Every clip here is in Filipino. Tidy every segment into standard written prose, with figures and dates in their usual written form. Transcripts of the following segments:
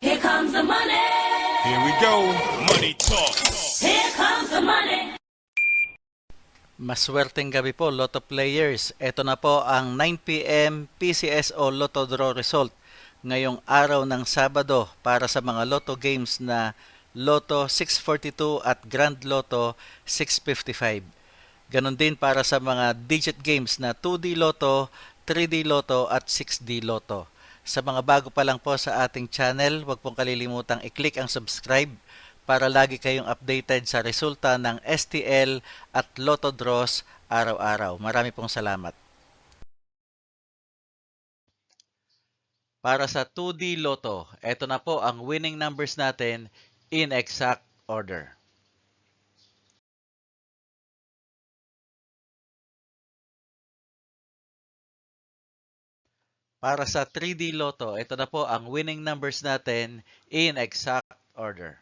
Here comes the money. Here we go. Money talk. Here comes the money. Maswerteng gabi po, Lotto players. Ito na po ang 9 p.m. PCSO Lotto Draw result ngayong araw ng Sabado para sa mga Lotto games na Lotto 642 at Grand Lotto 655. Ganon din para sa mga digit games na 2D Lotto, 3D Lotto at 6D Lotto. Sa mga bago pa lang po sa ating channel, huwag pong kalilimutang i-click ang subscribe para lagi kayong updated sa resulta ng STL at Lotto Draws araw-araw. Marami pong salamat. Para sa 2D Lotto, ito na po ang winning numbers natin in exact order. Para sa 3D Lotto, ito na po ang winning numbers natin in exact order.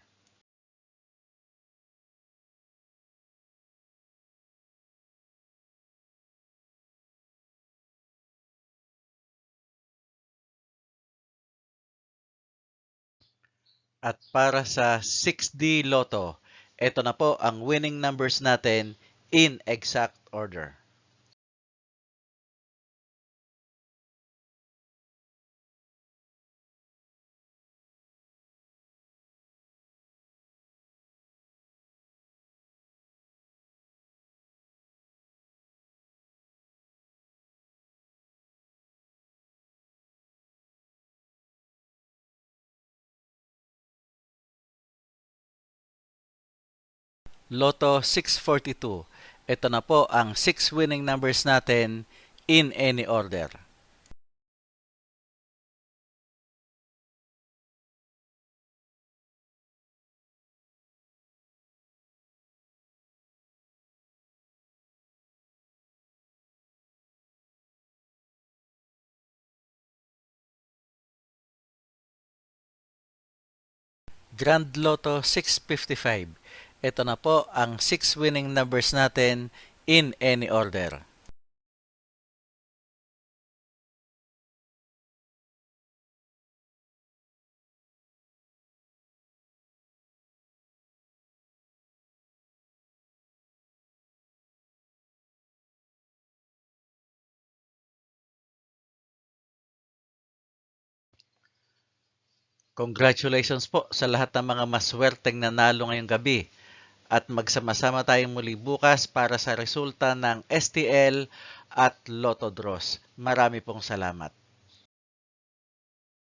At para sa 6D Lotto, ito na po ang winning numbers natin in exact order. Lotto 642. Ito na po ang 6 winning numbers natin in any order. Grand Lotto 655. Ito na po ang 6 winning numbers natin in any order. Congratulations po sa lahat ng mga maswerteng nanalo ngayong gabi. At magsama-sama tayong muli bukas para sa resulta ng STL at Lotto Draws. Marami pong salamat.